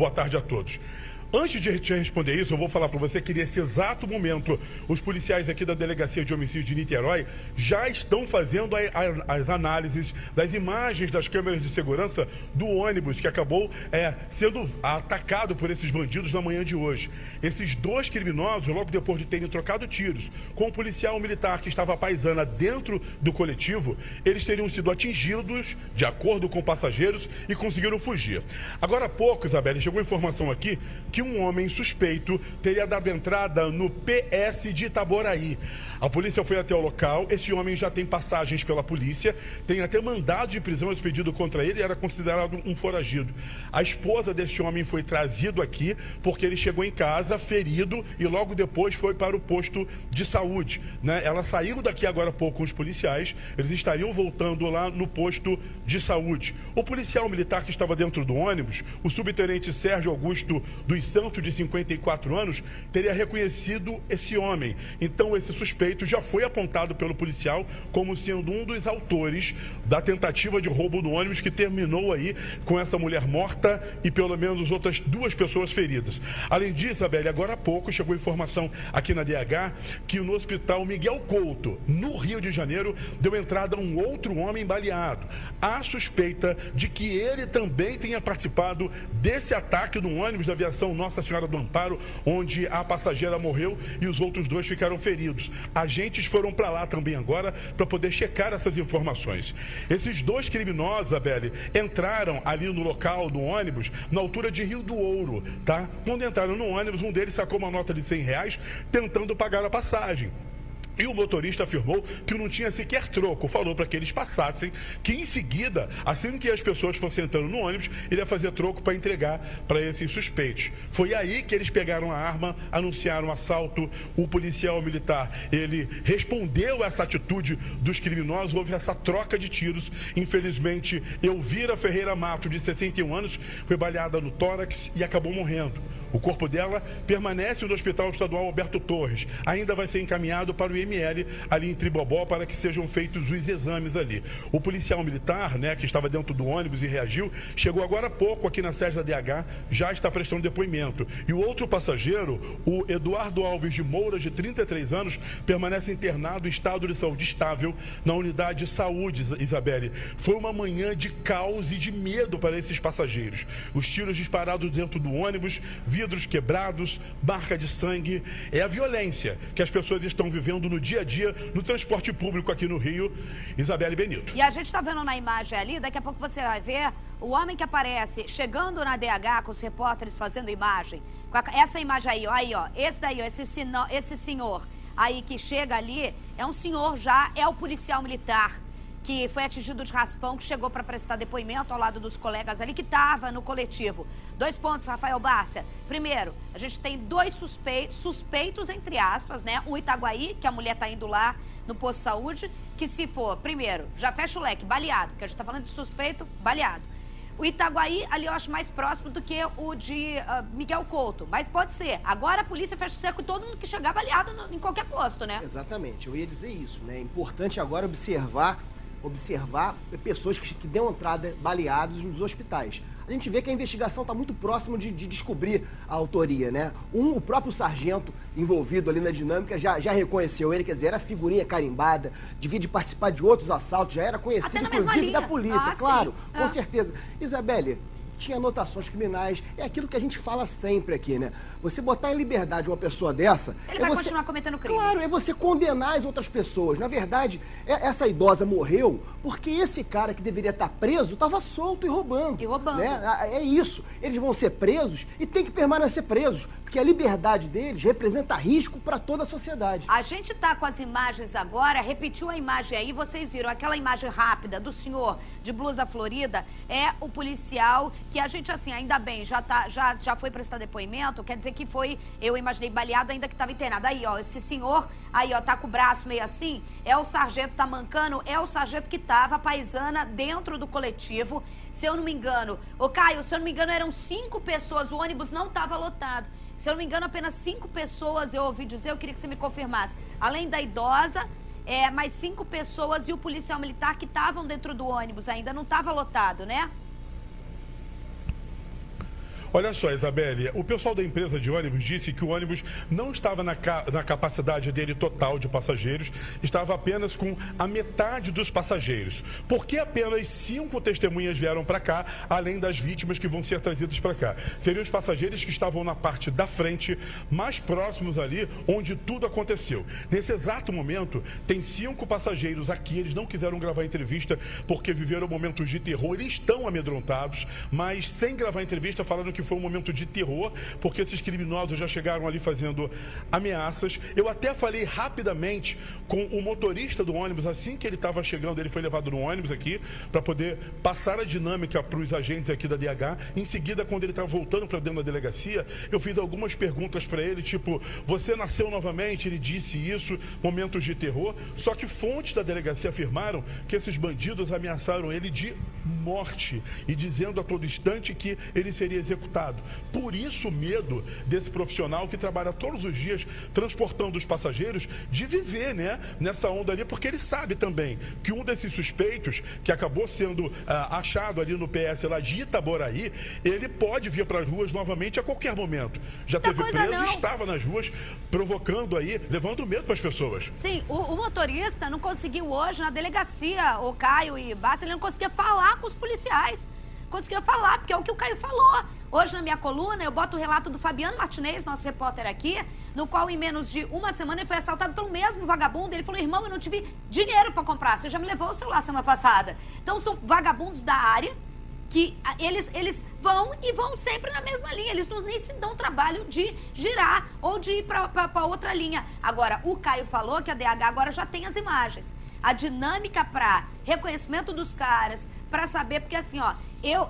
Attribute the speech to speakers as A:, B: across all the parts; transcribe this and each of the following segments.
A: boa tarde a todos. Antes de te responder isso, eu vou falar para você que nesse exato momento, os policiais aqui da Delegacia de Homicídio de Niterói já estão fazendo as análises das imagens das câmeras de segurança do ônibus que acabou sendo atacado por esses bandidos na manhã de hoje. Esses dois criminosos, logo depois de terem trocado tiros com o policial militar que estava à paisana dentro do coletivo, eles teriam sido atingidos, de acordo com passageiros, e conseguiram fugir. Agora há pouco, Isabelle, chegou informação aqui que um homem suspeito teria dado entrada no PS de Itaboraí. A polícia foi até o local, esse homem já tem passagens pela polícia, tem até mandado de prisão expedido contra ele e era considerado um foragido. A esposa desse homem foi trazido aqui porque ele chegou em casa ferido e logo depois foi para o posto de saúde, né? Ela saiu daqui agora há pouco com os policiais, eles estariam voltando lá no posto de saúde. O policial militar que estava dentro do ônibus, o subtenente Sérgio Augusto dos Santos, de 54 anos, teria reconhecido esse homem. Então, esse suspeito já foi apontado pelo policial como sendo um dos autores da tentativa de roubo do ônibus que terminou aí com essa mulher morta e pelo menos outras 2 pessoas feridas. Além disso, Isabelle, agora há pouco chegou informação aqui na DH que no hospital Miguel Couto, no Rio de Janeiro, deu entrada um outro homem baleado. Há suspeita de que ele também tenha participado desse ataque no ônibus da aviação Nossa Senhora do Amparo, onde a passageira morreu e os outros 2 ficaram feridos. Agentes foram para lá também agora para poder checar essas informações. Esses 2 criminosos, Isabelle, entraram ali no local do ônibus na altura de Rio do Ouro, tá? Quando entraram no ônibus, um deles sacou uma nota de R$100 tentando pagar a passagem. E o motorista afirmou que não tinha sequer troco, falou para que eles passassem, que em seguida, assim que as pessoas fossem entrando no ônibus, ele ia fazer troco para entregar para esses suspeitos. Foi aí que eles pegaram a arma, anunciaram o assalto. O policial militar, ele respondeu a essa atitude dos criminosos, houve essa troca de tiros. Infelizmente, Elvira Ferreira Mato, de 61 anos, foi baleada no tórax e acabou morrendo. O corpo dela permanece no Hospital Estadual Alberto Torres. Ainda vai ser encaminhado para o IML, ali em Tribobó, para que sejam feitos os exames ali. O policial militar, né, que estava dentro do ônibus e reagiu, chegou agora há pouco aqui na sede da DH, já está prestando depoimento. E o outro passageiro, o Eduardo Alves de Moura, de 33 anos, permanece internado em estado de saúde estável na unidade de saúde, Isabelle. Foi uma manhã de caos e de medo para esses passageiros. Os tiros disparados dentro do ônibus, vidros quebrados, marca de sangue. É a violência que as pessoas estão vivendo no dia a dia no transporte público aqui no Rio. Isabelle Benito.
B: E a gente está vendo na imagem ali, daqui a pouco você vai ver o homem que aparece chegando na DH com os repórteres fazendo imagem. Essa imagem aí, ó, esse daí, ó, esse senhor aí que chega ali, é um senhor já, é o policial militar que foi atingido de raspão, que chegou para prestar depoimento ao lado dos colegas ali, que estava no coletivo. 2 pontos, Rafael Bárcia. Primeiro, a gente tem 2 suspeitos, entre aspas, né? O Itaguaí, que a mulher está indo lá no posto de saúde, que se for, primeiro, já fecha o leque, baleado, que a gente está falando de suspeito, baleado. O Itaguaí, ali eu acho mais próximo do que o de Miguel Couto, mas pode ser. Agora a polícia fecha o cerco e todo mundo que chegar baleado em qualquer posto, né?
C: Exatamente, eu ia dizer isso, né? É importante agora observar pessoas que dão entrada baleados nos hospitais. A gente vê que a investigação está muito próxima de descobrir a autoria, né? O próprio sargento envolvido ali na dinâmica já reconheceu ele, quer dizer, era figurinha carimbada, devia participar de outros assaltos, já era conhecido, inclusive, da polícia, claro, com certeza. Isabelle, tinha anotações criminais, é aquilo que a gente fala sempre aqui, né? Você botar em liberdade uma pessoa dessa...
B: Ele vai continuar cometendo crime.
C: Claro, é você condenar as outras pessoas. Na verdade, essa idosa morreu porque esse cara que deveria estar preso estava solto e roubando. Né? É isso. Eles vão ser presos e tem que permanecer presos, porque a liberdade deles representa risco para toda a sociedade.
B: A gente tá com as imagens agora, repetiu a imagem aí, vocês viram aquela imagem rápida do senhor de blusa florida, é o policial que a gente, assim, ainda bem, já foi prestar depoimento, quer dizer que foi, eu imaginei baleado ainda que estava internado. Aí, ó, esse senhor, aí, ó, tá com o braço meio assim, é o sargento Tamancano, é o sargento que tava, paisana, dentro do coletivo, se eu não me engano. Ô, Caio, se eu não me engano, eram 5 pessoas, o ônibus não tava lotado. Se eu não me engano, apenas 5 pessoas, eu ouvi dizer, eu queria que você me confirmasse. Além da idosa, mais 5 pessoas e o policial militar que estavam dentro do ônibus ainda, não estava lotado, né?
A: Olha só, Isabelle, o pessoal da empresa de ônibus disse que o ônibus não estava na capacidade dele total de passageiros, estava apenas com a metade dos passageiros. Por que apenas 5 testemunhas vieram para cá, além das vítimas que vão ser trazidas para cá? Seriam os passageiros que estavam na parte da frente, mais próximos ali, onde tudo aconteceu. Nesse exato momento, tem 5 passageiros aqui, eles não quiseram gravar entrevista porque viveram momentos de terror, eles estão amedrontados, mas sem gravar entrevista falaram que foi um momento de terror, porque esses criminosos já chegaram ali fazendo ameaças. Eu até falei rapidamente com o motorista do ônibus, assim que ele estava chegando, ele foi levado no ônibus aqui, para poder passar a dinâmica para os agentes aqui da DH. Em seguida, quando ele estava voltando para dentro da delegacia, eu fiz algumas perguntas para ele, tipo, você nasceu novamente? Ele disse isso, momentos de terror. Só que fontes da delegacia afirmaram que esses bandidos ameaçaram ele de morte e dizendo a todo instante que ele seria executado. Por isso o medo desse profissional que trabalha todos os dias transportando os passageiros de viver, né, nessa onda ali, porque ele sabe também que um desses suspeitos que acabou sendo achado ali no PS lá de Itaboraí, ele pode vir para as ruas novamente a qualquer momento. Já teve preso e estava nas ruas provocando aí, levando medo para as pessoas.
B: Sim, o motorista não conseguiu hoje na delegacia, o Caio e Bassa, ele não conseguia falar com os policiais. Conseguia falar, porque é o que o Caio falou. Hoje, na minha coluna, eu boto o relato do Fabiano Martinez, nosso repórter aqui, no qual, em menos de uma semana, ele foi assaltado pelo mesmo vagabundo. Ele falou, irmão, eu não tive dinheiro para comprar, você já me levou o celular semana passada. Então, são vagabundos da área que eles vão e vão sempre na mesma linha. Eles nem se dão trabalho de girar ou de ir para outra linha. Agora, o Caio falou que a DH agora já tem as imagens. A dinâmica para reconhecimento dos caras, para saber, porque assim, ó,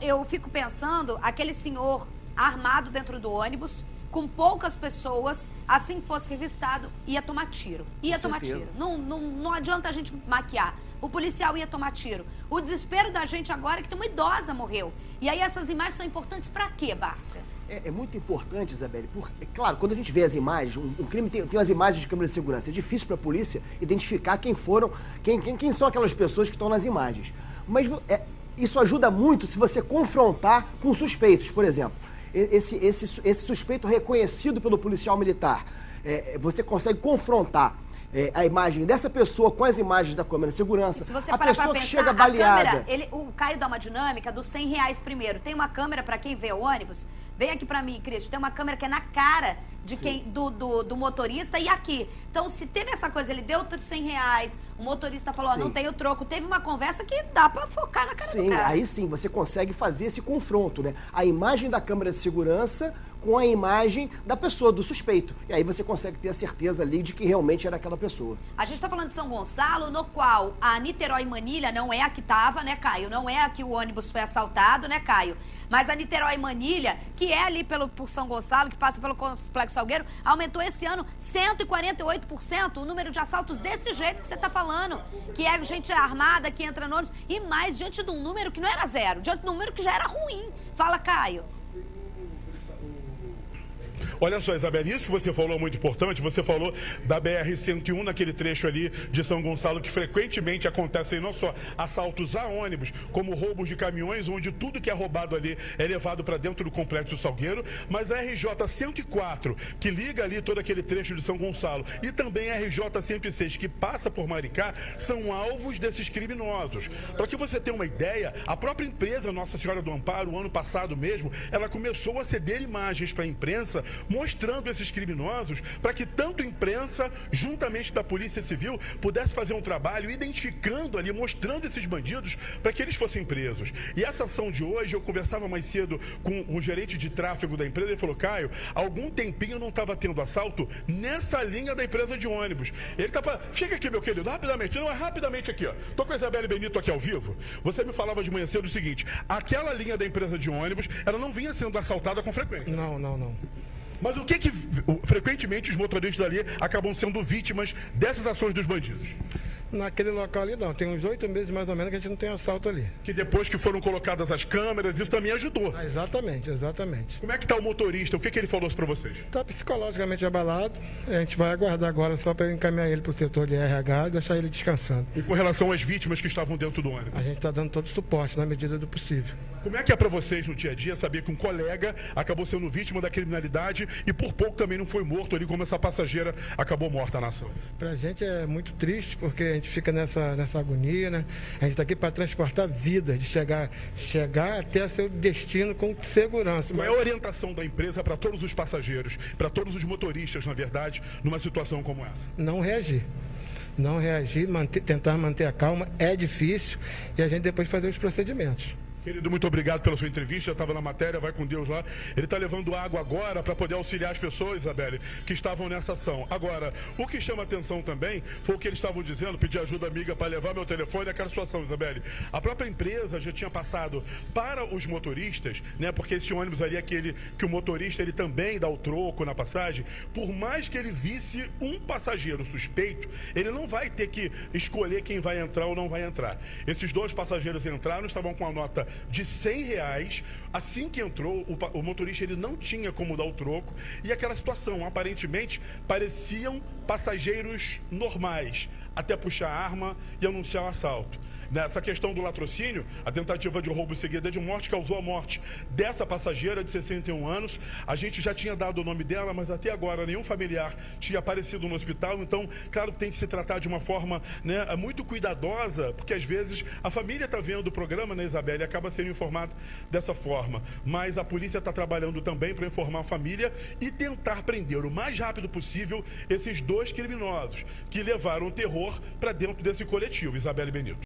B: eu fico pensando, aquele senhor armado dentro do ônibus, com poucas pessoas, assim fosse revistado, ia tomar tiro. Ia tomar tiro. Não adianta a gente maquiar. O policial ia tomar tiro. O desespero da gente agora é que tem uma idosa morreu. E aí essas imagens são importantes para quê, Bárcia?
C: É muito importante, Isabelle, porque, claro, quando a gente vê as imagens, um crime tem as imagens de câmera de segurança, é difícil para a polícia identificar quem são aquelas pessoas que estão nas imagens. Mas isso ajuda muito se você confrontar com suspeitos, por exemplo. Esse suspeito reconhecido pelo policial militar, você consegue confrontar a imagem dessa pessoa com as imagens da câmera de segurança.
B: Se você
C: a
B: parar
C: pessoa
B: pra
C: que
B: pensar,
C: chega baleada.
B: Câmera, o Caio dá uma dinâmica dos R$100 primeiro. Tem uma câmera para quem vê o ônibus. Vem aqui para mim, Cristo. Tem uma câmera que é na cara de quem do motorista e aqui. Então, se teve essa coisa, ele deu R$100, o motorista falou, não tenho troco. Teve uma conversa que dá para focar na cara do cara.
C: Aí sim, você consegue fazer esse confronto, né? A imagem da câmera de segurança com a imagem da pessoa, do suspeito. E aí você consegue ter a certeza ali de que realmente era aquela pessoa.
B: A gente está falando de São Gonçalo, no qual a Niterói Manilha não é a que estava, né, Caio? Não é a que o ônibus foi assaltado, né, Caio? Mas a Niterói Manilha, que é ali por São Gonçalo, que passa pelo Complexo Salgueiro, aumentou esse ano 148% o número de assaltos desse jeito que você está falando. Que é gente armada que entra no ônibus e mais diante de um número que não era zero, diante de um número que já era ruim. Fala, Caio.
A: Olha só, Isabelle, isso que você falou é muito importante. Você falou da BR-101, naquele trecho ali de São Gonçalo, que frequentemente acontecem não só assaltos a ônibus, como roubos de caminhões, onde tudo que é roubado ali é levado para dentro do Complexo Salgueiro. Mas a RJ-104, que liga ali todo aquele trecho de São Gonçalo, e também a RJ-106, que passa por Maricá, são alvos desses criminosos. Para que você tenha uma ideia, a própria empresa Nossa Senhora do Amparo, o ano passado mesmo, ela começou a ceder imagens para a imprensa, mostrando esses criminosos, para que tanto a imprensa, juntamente da Polícia Civil, pudesse fazer um trabalho identificando ali, mostrando esses bandidos, para que eles fossem presos. E essa ação de hoje, eu conversava mais cedo com o gerente de tráfego da empresa, ele falou, Caio, algum tempinho não estava tendo assalto nessa linha da empresa de ônibus. Ele estava, chega aqui, meu querido, rapidamente, não é rapidamente aqui, ó. Tô com a Isabelle Benito aqui ao vivo. Você me falava de manhã cedo o seguinte, aquela linha da empresa de ônibus, ela não vinha sendo assaltada com frequência.
D: Não.
A: Mas o que frequentemente os motoristas ali acabam sendo vítimas dessas ações dos bandidos?
D: Naquele local ali não, tem uns 8 meses mais ou menos que a gente não tem assalto ali.
A: Que depois que foram colocadas as câmeras, isso também ajudou.
D: Exatamente.
A: Como é que está o motorista? O que ele falou para vocês?
D: Está psicologicamente abalado, a gente vai aguardar agora só para encaminhar ele para o setor de RH e deixar ele descansando.
A: E com relação às vítimas que estavam dentro do ônibus?
D: A gente está dando todo o suporte na medida do possível.
A: Como é que é para vocês no dia a dia saber que um colega acabou sendo vítima da criminalidade e por pouco também não foi morto ali, como essa passageira acabou morta na ação?
D: Pra gente é muito triste, porque a gente fica nessa agonia, né? A gente está aqui para transportar vidas, de chegar até seu destino com segurança.
A: Qual é a orientação da empresa para todos os passageiros, para todos os motoristas, na verdade, numa situação como essa?
D: Não reagir. Não reagir, tentar manter a calma é difícil e a gente depois fazer os procedimentos.
A: Querido, muito obrigado pela sua entrevista, estava na matéria, vai com Deus lá. Ele está levando água agora para poder auxiliar as pessoas, Isabelle, que estavam nessa ação. Agora, o que chama atenção também foi o que eles estavam dizendo, pedir ajuda amiga para levar meu telefone, aquela situação, Isabelle. A própria empresa já tinha passado para os motoristas, né? Porque esse ônibus ali é aquele que o motorista ele também dá o troco na passagem. Por mais que ele visse um passageiro suspeito, ele não vai ter que escolher quem vai entrar ou não vai entrar. Esses dois passageiros entraram, estavam com a nota de R$100, assim que entrou, o motorista ele não tinha como dar o troco, e aquela situação, aparentemente, pareciam passageiros normais, até puxar a arma e anunciar o assalto. Nessa questão do latrocínio, a tentativa de roubo seguida de morte causou a morte dessa passageira de 61 anos. A gente já tinha dado o nome dela, mas até agora nenhum familiar tinha aparecido no hospital. Então, claro que tem que se tratar de uma forma, né, muito cuidadosa, porque às vezes a família está vendo o programa, né, Isabelle, e acaba sendo informado dessa forma. Mas a polícia está trabalhando também para informar a família e tentar prender o mais rápido possível esses dois criminosos que levaram o terror para dentro desse coletivo. Isabelle Benito.